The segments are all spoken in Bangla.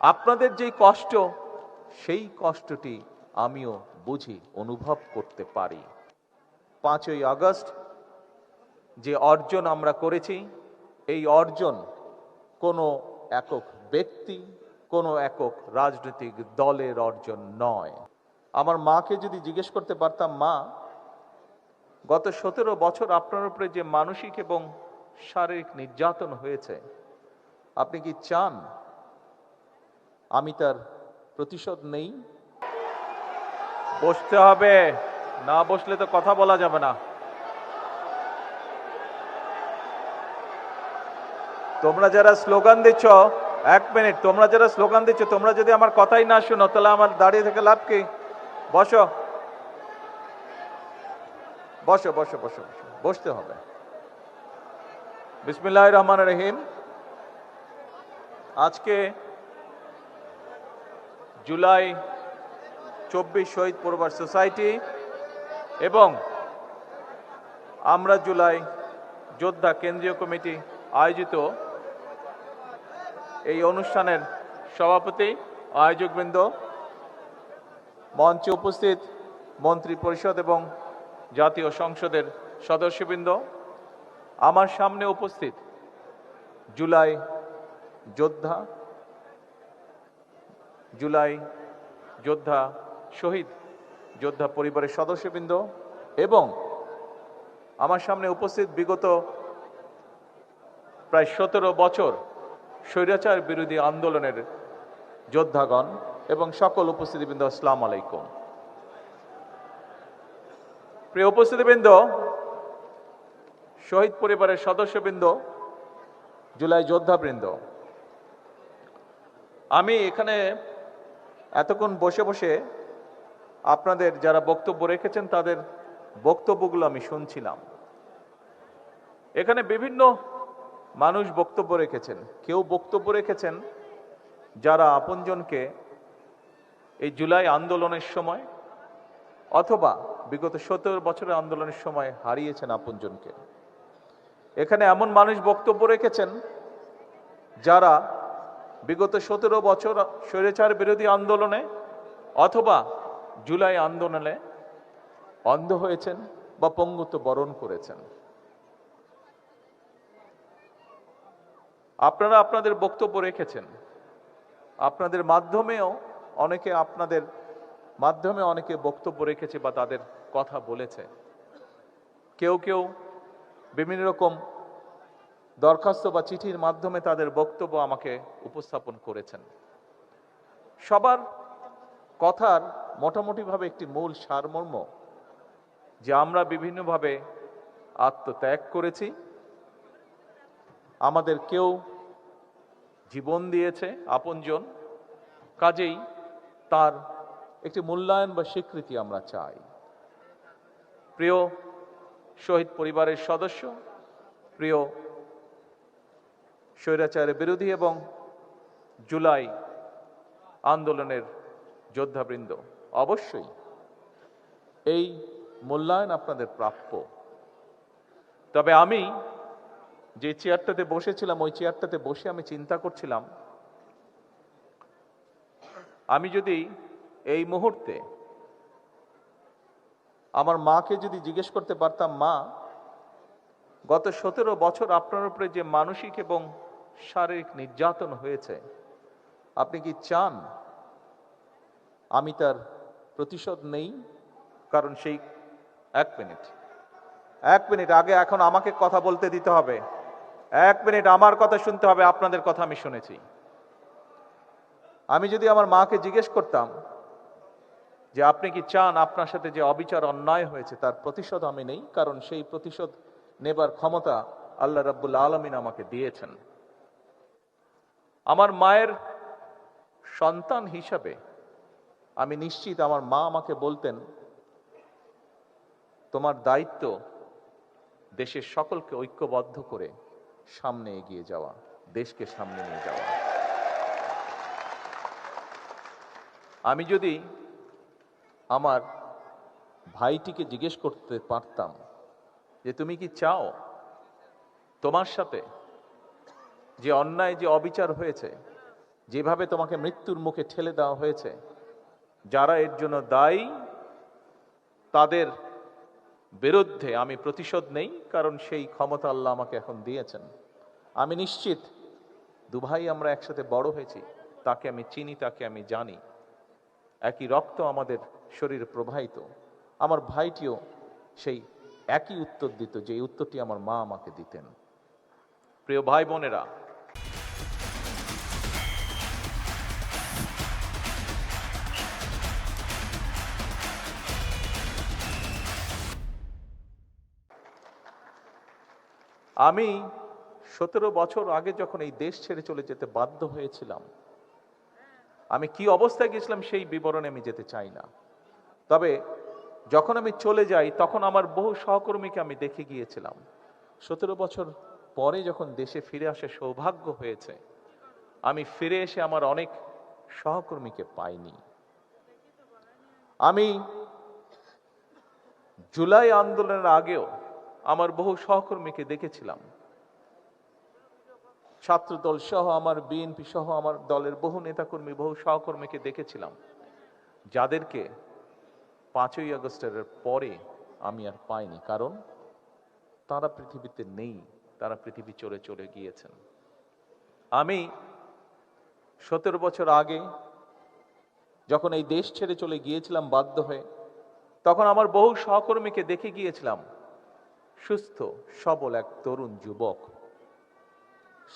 আপনাদের যেই কষ্ট, সেই কষ্টটি আমিও বুঝি, অনুভব করতে পারি। 5ই আগস্ট যে অর্জন আমরা করেছি, এই অর্জন কোনো একক ব্যক্তি, কোনো একক রাজনৈতিক দলের অর্জন নয়। আমার মাকে যদি জিজ্ঞেস করতে পারতাম, মা, গত 17 বছর আপনার উপরে যে মানসিক এবং শারীরিক নির্যাতন হয়েছে, আপনি কি চান আমি তার প্রতিশোধ নেই? বসতে হবে, না বসলে তো কথা বলা যাবে না। তোমরা যারা স্লোগান দিচ্ছ, 1 মিনিট, তোমরা যারা স্লোগান দিচ্ছ, তোমরা যদি আমার কথাই না শুনো, তাহলে আমার দাঁড়িয়ে থেকে লাভ কি? বসো বসো বসো বসো, বসতে হবে। বিসমিল্লাহির রহমানির রহিম। আজকে জুলাই 24 শহীদ পরিবার সোসাইটি এবং আমরা জুলাই যোদ্ধা কেন্দ্রীয় কমিটি আয়োজিত এই অনুষ্ঠানের সভাপতি, আয়োজকবৃন্দ, মঞ্চে উপস্থিত মন্ত্রী পরিষদ এবং জাতীয় সংসদের সদস্যবৃন্দ, আমার সামনে উপস্থিত জুলাই যোদ্ধা শহীদ যোদ্ধা পরিবারের সদস্যবৃন্দ এবং আমার সামনে উপস্থিত বিগত প্রায় 17 বছর স্বৈরাচার বিরোধী আন্দোলনের যোদ্ধাগণ এবং সকল উপস্থিতিবৃন্দ, আসসালামু আলাইকুম। প্রিয় উপস্থিতিবৃন্দ, শহীদ পরিবারের সদস্যবৃন্দ, জুলাই যোদ্ধাবৃন্দ, আমি এখানে এতক্ষণ বসে বসে আপনাদের যারা বক্তব্য রেখেছেন তাদের বক্তব্যগুলো আমি শুনছিলাম। এখানে বিভিন্ন মানুষ বক্তব্য রেখেছেন। কেউ বক্তব্য রেখেছেন যারা আপনজনকে এই জুলাই আন্দোলনের সময় অথবা বিগত 17 বছরের আন্দোলনের সময় হারিয়েছেন আপনজনকে। এখানে এমন মানুষ বক্তব্য রেখেছেন যারা বিগত 17 বছর স্বৈরাচার বিরোধী আন্দোলনে অথবা জুলাই আন্দোলনে অন্ধ হয়েছেন বা পঙ্গুত্ব বরণ করেছেন। আপনারা আপনাদের বক্তব্য রেখেছেন। আপনাদের মাধ্যমে অনেকে বক্তব্য রেখেছে বা তাদের কথা বলেছে। কেউ কেউ বিভিন্ন রকম দরখাস্ত বা চিঠির মাধ্যমে তাদের বক্তব্য আমাকে উপস্থাপন করেছেন। সবার কথার মোটামুটিভাবে একটি মূল সারমর্ম যে আমরা বিভিন্নভাবে আত্মত্যাগ করেছি, আমাদের কেউ জীবন দিয়েছে আপনজন, কাজেই তার একটি মূল্যায়ন বা স্বীকৃতি আমরা চাই। প্রিয় শহীদ পরিবারের সদস্য, প্রিয় স্বৈরাচারের বিরোধী এবং জুলাই আন্দোলনের যোদ্ধাবৃন্দ, অবশ্যই এই মূল্যায়ন আপনাদের প্রাপ্য। তবে আমি যে চেয়ারটাতে বসেছিলাম, ওই চেয়ারটাতে বসে আমি চিন্তা করছিলাম, আমি যদি এই মুহূর্তে আমার মাকে যদি জিজ্ঞেস করতে পারতাম, মা, গত 17 বছর আপনার উপরে যে মানসিক এবং শারীরিক নির্যাতন হয়েছে, আপনি কি চান আমি তার প্রতিশোধ নেই? কারণ সেই 1 মিনিট আগে, এখন আমাকে কথা বলতে দিতে হবে। 1 মিনিট আমার কথা শুনতে হবে, আপনাদের কথা আমি শুনেছি। আমি যদি আমার মাকে জিজ্ঞেস করতাম যে আপনি কি চান আপনার সাথে যে অবিচার অন্যায় হয়েছে তার প্রতিশোধ আমি নেই, কারণ সেই প্রতিশোধ নেবার ক্ষমতা আল্লাহ রাব্বুল আলামিন আমাকে দিয়েছেন। আমার মায়ের সন্তান হিসাবে আমি নিশ্চিত আমার মা আমাকে বলতেন, তোমার দায়িত্ব দেশের সকলকে ঐক্যবদ্ধ করে সামনে এগিয়ে যাওয়া, দেশকে সামনে নিয়ে যাওয়া। আমি যদি আমার ভাইটিকে জিজ্ঞেস করতে পারতাম যে তুমি কি চাও তোমার সাথে যে অন্যায়, যে অবিচার হয়েছে, যেভাবে তোমাকে মৃত্যুর মুখে ঠেলে দেওয়া হয়েছে, যারা এর জন্য দায়ী তাদের বিরুদ্ধে আমি প্রতিশোধ নেই, কারণ সেই ক্ষমতা আল্লাহ আমাকে এখন দিয়েছেন। আমি নিশ্চিত দুভাই আমরা একসাথে বড় হয়েছি, তাকে আমি চিনি, তাকে আমি জানি, একই রক্ত আমাদের শরীরে প্রবাহিত। আমার ভাইটিও সেই একই উত্তর দিত, যে উত্তরটি আমার মা আমাকে দিতেন। প্রিয় ভাই বোনেরা, আমি 17 বছর আগে যখন এই দেশ ছেড়ে চলে যেতে বাধ্য হয়েছিলাম, আমি কি অবস্থায় গেছিলাম সেই বিবরণে আমি যেতে চাই না। তবে যখন আমি চলে যাই তখন আমার বহু সহকর্মীকে আমি দেখে গিয়েছিলাম। 17 বছর পরে যখন দেশে ফিরে আসে সৌভাগ্য হয়েছে, আমি ফিরে এসে আমার অনেক সহকর্মীকে পাইনি। আমি জুলাই আন্দোলনের আগেও আমার বহু সহকর্মীকে দেখেছিলাম। ছাত্রদল সহ, আমার বিএনপি সহ আমার দলের বহু নেতাকর্মী, বহু সহকর্মীকে দেখেছিলাম, যাদেরকে 5ই আগস্টের পরে আমি আর পাইনি, কারণ তারা পৃথিবীতে নেই, তারা পৃথিবী চলে গিয়েছেন। আমি 17 বছর আগে যখন এই দেশ ছেড়ে চলে গিয়েছিলাম বাধ্য হয়ে, তখন আমার বহু সহকর্মীকে দেখে গিয়েছিলাম সুস্থ সবল এক তরুণ যুবক।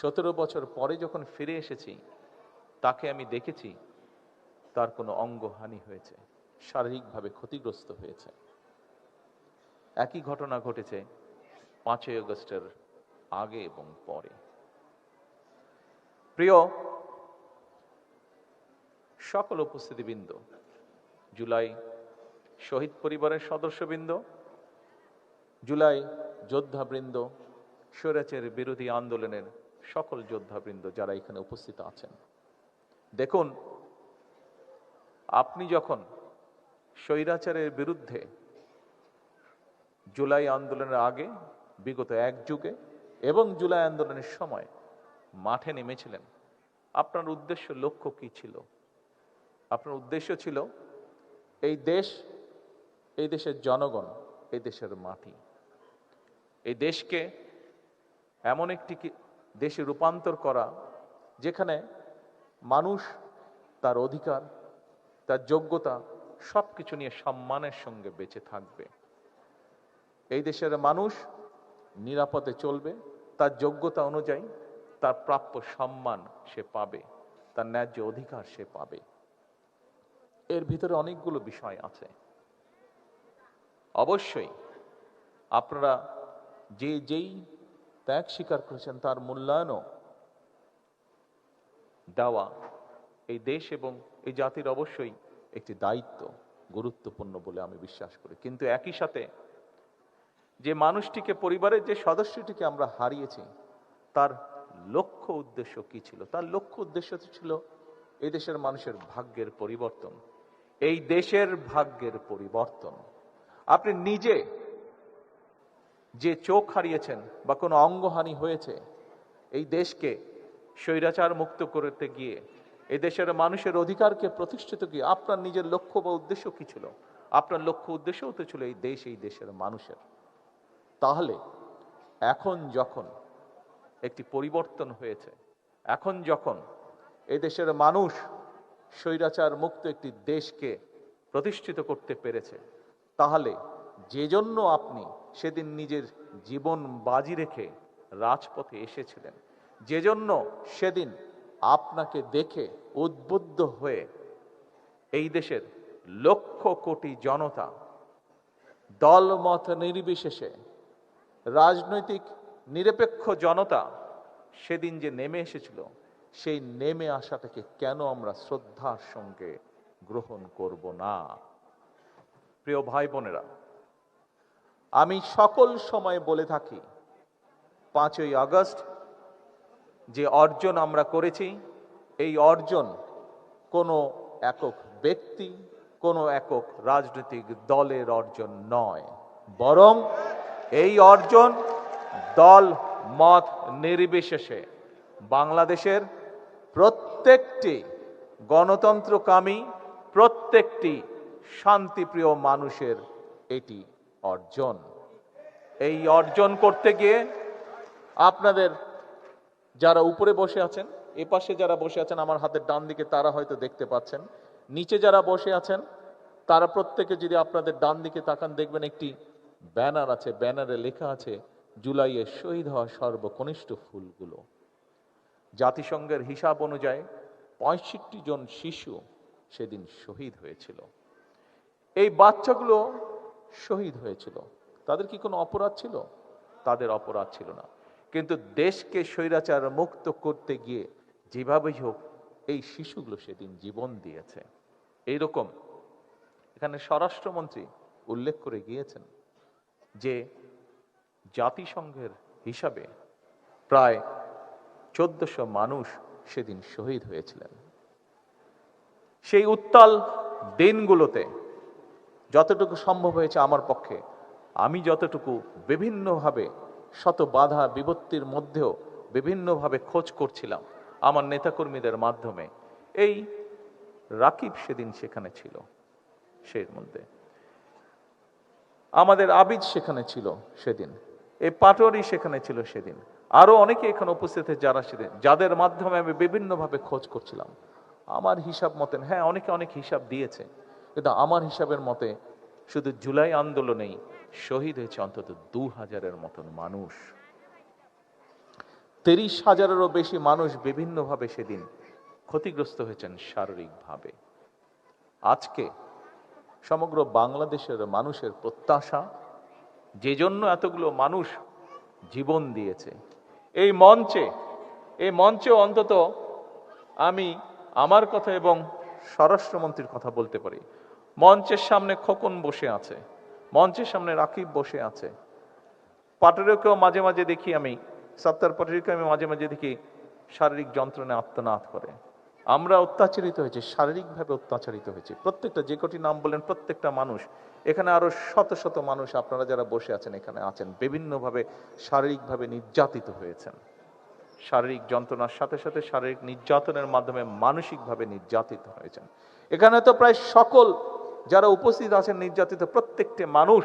17 বছর পরে যখন ফিরে এসেছি, তাকে আমি দেখেছি তার কোনো অঙ্গহানি হয়েছে, শারীরিকভাবে ক্ষতিগ্রস্ত হয়েছে। একই ঘটনা ঘটেছে 5ই আগস্টের আগে এবং পরে। প্রিয় সকল উপস্থিতিবৃন্দ, জুলাই শহীদ পরিবারের সদস্যবৃন্দ, জুলাই যোদ্ধাবৃন্দ, স্বৈরাচার বিরোধী আন্দোলনের সকল যোদ্ধাবৃন্দ যারা এখানে উপস্থিত আছেন, দেখুন, আপনি যখন স্বৈরাচারের বিরুদ্ধে জুলাই আন্দোলনের আগে, বিগত এক যুগে এবং জুলাই আন্দোলনের সময় মাঠে নেমেছিলেন, আপনার উদ্দেশ্য, লক্ষ্য কি ছিল? আপনার উদ্দেশ্য ছিল এই দেশ, এই দেশের জনগণ, এই দেশের মাটি, এই দেশকে এমন একটি দেশে রূপান্তর করা যেখানে মানুষ তার অধিকার, তার যোগ্যতা সবকিছু নিয়ে সম্মানের সঙ্গে বেঁচে থাকবে। এই দেশের মানুষ নিরাপদে চলবে, তার যোগ্যতা অনুযায়ী তার প্রাপ্য সম্মান সে পাবে, তার ন্যায্য অধিকার সে পাবে। এর ভিতরে অনেকগুলো বিষয় আছে। অবশ্যই আপনারা যেই ত্যাগ স্বীকার করেছেন তার মূল্যায়নও দেওয়া এই দেশ এবং এই জাতির অবশ্যই একটি দায়িত্ব, গুরুত্বপূর্ণ বলে আমি বিশ্বাস করি। কিন্তু একই সাথে যে মানুষটিকে, পরিবারের যে সদস্যটিকে আমরা হারিয়েছি, তার লক্ষ্য উদ্দেশ্য কি ছিল? তার লক্ষ্য উদ্দেশ্য ছিল এই দেশের মানুষের ভাগ্যের পরিবর্তন, এই দেশের ভাগ্যের পরিবর্তন। আপনি নিজে যে চোখ হারিয়েছেন বা কোনো অঙ্গহানি হয়েছে, এই দেশকে স্বৈরাচার মুক্ত করতে গিয়ে, এই দেশের মানুষের অধিকারকে প্রতিষ্ঠিত গিয়ে আপনার নিজের লক্ষ্য বা উদ্দেশ্য কি ছিল? আপনার লক্ষ্য উদ্দেশ্যও তো ছিল এই দেশ, এই দেশের মানুষের। তাহলে এখন যখন একটি পরিবর্তন হয়েছে, এখন যখন এই দেশের মানুষ স্বৈরাচার মুক্ত একটি দেশকে প্রতিষ্ঠিত করতে পেরেছে, তাহলে যে জন্য আপনি সেদিন নিজের জীবন বাজি রেখে রাজপথে এসেছিলেন, যে জন্য সেদিন আপনাকে দেখে উদ্বুদ্ধ হয়ে এই দেশের লক্ষ কোটি জনতা দলমত নির্বিশেষে, রাজনৈতিক নিরপেক্ষ জনতা সেদিন যে নেমে এসেছিল, সেই নেমে আসাটাকে কেন আমরা শ্রদ্ধার সঙ্গে গ্রহণ করব না? প্রিয় ভাই বোনেরা, আমি সকল সময় বলে থাকি, 5ই আগস্ট যে অর্জন আমরা করেছি, এই অর্জন কোনো একক ব্যক্তি, কোনো একক রাজনৈতিক দলের অর্জন নয়, বরং এই অর্জন দল মত নির্বিশেষে বাংলাদেশের প্রত্যেক প্রত্যেকটি গণতন্ত্রকামী, প্রত্যেকটি শান্তিপ্রিয় মানুষের এটি অর্জন। এই অর্জন করতে গিয়ে আপনাদের যারা উপরে বসে আছেন, এ পাশে যারা বসে আছেন আমার হাতের ডান দিকে, তারা হয়তো দেখতে পাচ্ছেন, নিচে যারা বসে আছেন তারা প্রত্যেকে যদি আপনাদের ডান দিকে তাকান দেখবেন একটি ব্যানার আছে, ব্যানারে লেখা আছে জুলাইয়ে শহীদ হওয়া সর্বকনিষ্ঠ ফুলগুলো। জাতিসংঘের হিসাব অনুযায়ী 65 জন শিশু সেদিন শহীদ হয়েছিল। এই বাচ্চাগুলো শহীদ হয়েছিল, তাদের কি কোনো অপরাধ ছিল? তাদের অপরাধ ছিল না, কিন্তু দেশকে স্বৈরাচার মুক্ত করতে গিয়ে যেভাবেই হোক এই শিশুগুলো সেদিন জীবন দিয়েছে। এইরকম এখানে স্বরাষ্ট্রমন্ত্রী উল্লেখ করে গিয়েছেন যে জাতিসংঘের হিসাবে প্রায় 1400 মানুষ সেদিন শহীদ হয়েছিলেন। সেই উত্তাল দিনগুলোতে যতটুকু সম্ভব হয়েছে আমার পক্ষে, আমি যতটুকু বিভিন্নভাবে শত বাধা বিপত্তির মধ্যেও বিভিন্নভাবে খোঁজ করছিলাম আমার নেতাকর্মীদের মাধ্যমে, এই রাকিব সেদিন সেখানে ছিল, সেই মধ্যে আমাদের আবিদ সেখানে ছিল সেদিন, এই পাটোয়ারি সেখানে ছিল সেদিন, আরো অনেকে এখানে উপস্থিত যারা সেদিন, যাদের মাধ্যমে আমি বিভিন্নভাবে খোঁজ করছিলাম। আমার হিসাব মতেন, হ্যাঁ অনেকে অনেক হিসাব দিয়েছে, কিন্তু আমার হিসাবের মতে শুধু জুলাই আন্দোলনেই শহীদ হয়েছে অন্তত 2000-এর মতন মানুষ। 30,000-এরও বেশি মানুষ বিভিন্নভাবে সেদিন ক্ষতিগ্রস্ত হয়েছেন শারীরিকভাবে। আজকে সমগ্র বাংলাদেশের মানুষের প্রত্যাশা, যে জন্য এতগুলো মানুষ জীবন দিয়েছে, এই মঞ্চে অন্তত আমি আমার কথা এবং স্বরাষ্ট্রমন্ত্রীর কথা বলতে পারি। মঞ্চের সামনে খোকন বসে আছে, মঞ্চের সামনে রাকিব বসে আছে, পাটোয়ারিকেও মাঝে মাঝে দেখি আমি, সত্তার পাটোয়ারিকে আমি মাঝে মাঝে দেখি শারীরিক যন্ত্রণায় আত্মনাদ করে। আমরা অত্যাচারিত হয়েছি, শারীরিকভাবে অত্যাচারিত হয়েছি। প্রত্যেকটা, যে কটি নাম বলেন, প্রত্যেকটা মানুষ, এখানে আরো শত শত মানুষ আপনারা যারা বসে আছেন এখানে আছেন, বিভিন্নভাবে শারীরিকভাবে নির্যাতিত হয়েছেন। শারীরিক যন্ত্রণার সাথে সাথে শারীরিক নির্যাতনের মাধ্যমে মানসিকভাবে নির্যাতিত হয়েছেন। এখানে তো প্রায় সকল যারা উপস্থিত আছেন নির্যাতিত প্রত্যেকটি মানুষ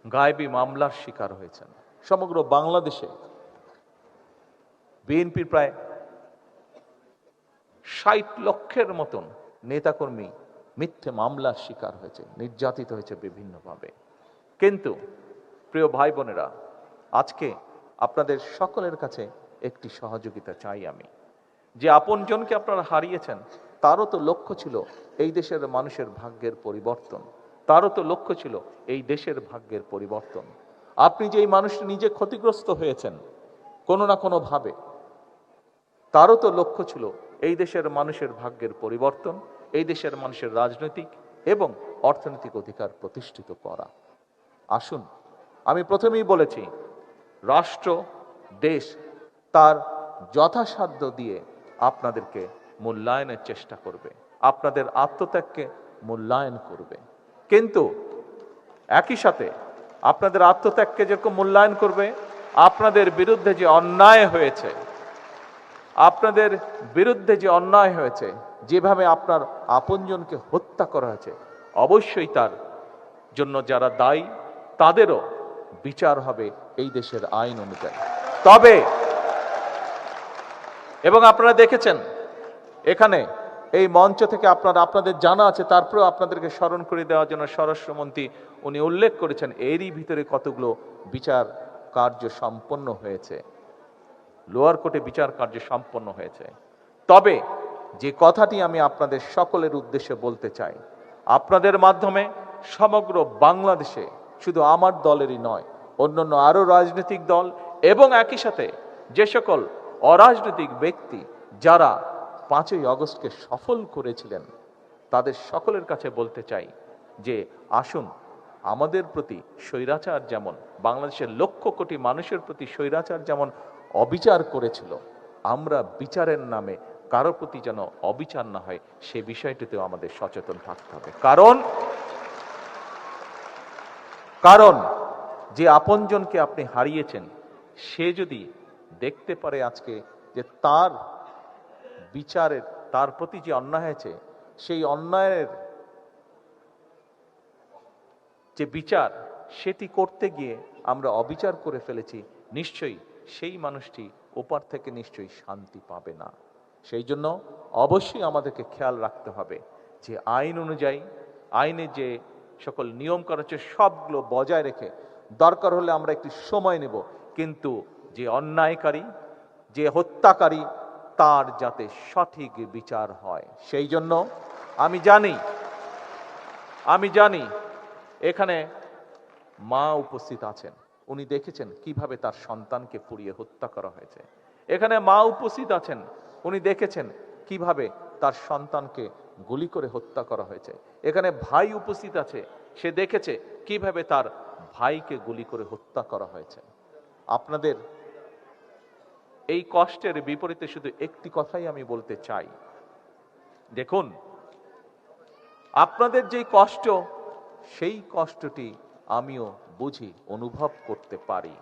গায়েবী মামলার শিকার হয়েছেন। সমগ্র বাংলাদেশে বিএনপির প্রায় 60 লক্ষের মতন নেতাকর্মী মিথ্যে মামলার শিকার হয়েছে, নির্যাতিত হয়েছে বিভিন্নভাবে। কিন্তু প্রিয় ভাই বোনেরা, আজকে আপনাদের সকলের কাছে একটি সহযোগিতা চাই আমি, যে আপনজনকে আপনারা হারিয়েছেন, তারও তো লক্ষ্য ছিল এই দেশের মানুষের ভাগ্যের পরিবর্তন, তারও তো লক্ষ্য ছিল এই দেশের ভাগ্যের পরিবর্তন। আপনি যে এই মানুষটি নিজে ক্ষতিগ্রস্ত হয়েছেন কোনো না কোনো ভাবে, তারও তো লক্ষ্য ছিল এই দেশের মানুষের ভাগ্যের পরিবর্তন, এই দেশের মানুষের রাজনৈতিক এবং অর্থনৈতিক অধিকার প্রতিষ্ঠিত করা। আসুন, আমি প্রথমেই বলেছি, রাষ্ট্র দেশ তার যথাসাধ্য দিয়ে আপনাদেরকে মূল্যায়নের চেষ্টা করবে, আপনাদের আত্মত্যাগকে মূল্যায়ন করবে, কিন্তু একই সাথে আপনাদের আত্মত্যাগকে যেরকম মূল্যায়ন করবে, আপনাদের বিরুদ্ধে যে অন্যায় হয়েছে, আপনাদের বিরুদ্ধে যে অন্যায় হয়েছে, যেভাবে আপনার আপনজনকে হত্যা করা হয়েছে, অবশ্যই তার জন্য যারা দায়ী তাদেরও বিচার হবে এই দেশের আইন অনুযায়ী। তবে এবং আপনারা দেখেছেন এখানে এই মঞ্চ থেকে আপনাদের জানা আছে, তারপরেও আপনাদেরকে স্মরণ করে দেওয়ার জন্য স্বরাষ্ট্রমন্ত্রী উনি উল্লেখ করেছেন এরই ভিতরে কতগুলো বিচার কার্য সম্পন্ন হয়েছে, লোয়ার কোর্টে বিচার কার্য সম্পন্ন হয়েছে। তবে যে কথাটি আমি আপনাদের সকলের উদ্দেশ্যে বলতে চাই, আপনাদের মাধ্যমে সমগ্র বাংলাদেশে শুধু আমার দলেরই নয়, অন্যান্য আরো রাজনৈতিক দল এবং একই সাথে যে সকল অরাজনৈতিক ব্যক্তি যারা 5ই আগস্টকে সফল করেছিলেন, তাদের সকলের কাছে বলতে চাই যে আসুন, আমাদের প্রতি স্বৈরাচার যেমন, বাংলাদেশের লক্ষ কোটি মানুষের প্রতি স্বৈরাচার যেমন অবিচার করেছিল, আমরা বিচারের নামে কারো প্রতি যেন অবিচার না হয় সে বিষয়টিতেও আমাদের সচেতন থাকতে হবে। কারণ যে আপনজনকে আপনি হারিয়েছেন, সে যদি দেখতে পারে আজকে যে তার বিচারের, তার প্রতি যে অন্যায় হয়েছে সেই অন্যায়ের যে বিচার সেটি করতে গিয়ে আমরা অবিচার করে ফেলেছি, নিশ্চয়ই সেই মানুষটি ওপার থেকে নিশ্চয়ই শান্তি পাবে না। সেই জন্য অবশ্যই আমাদেরকে খেয়াল রাখতে হবে যে আইন অনুযায়ী, আইনে যে সকল নিয়ম করা হচ্ছে সবগুলো বজায় রেখে দরকার হলে আমরা একটু সময় নেব, কিন্তু যে অন্যায়কারী, যে হত্যাকারী, তার যাতে সঠিক বিচার হয়। সেই জন্য আমি জানি এখানে মা উপস্থিত আছেন, উনি দেখেছেন কিভাবে তার সন্তানকে পুড়িয়ে হত্যা করা হয়েছে। এখানে মা উপস্থিত আছেন, উনি দেখেছেন কিভাবে তার সন্তানকে গুলি করে হত্যা করা হয়েছে। এখানে ভাই উপস্থিত আছে, সে দেখেছে কিভাবে তার ভাইকে গুলি করে হত্যা করা হয়েছে। আপনাদের এই কষ্টের বিপরীতে শুধু একটি কথাই আমি বলতে চাই, দেখুন আপনাদের যে কষ্ট, সেই কষ্টটি আমিও বুঝি, অনুভব করতে পারি।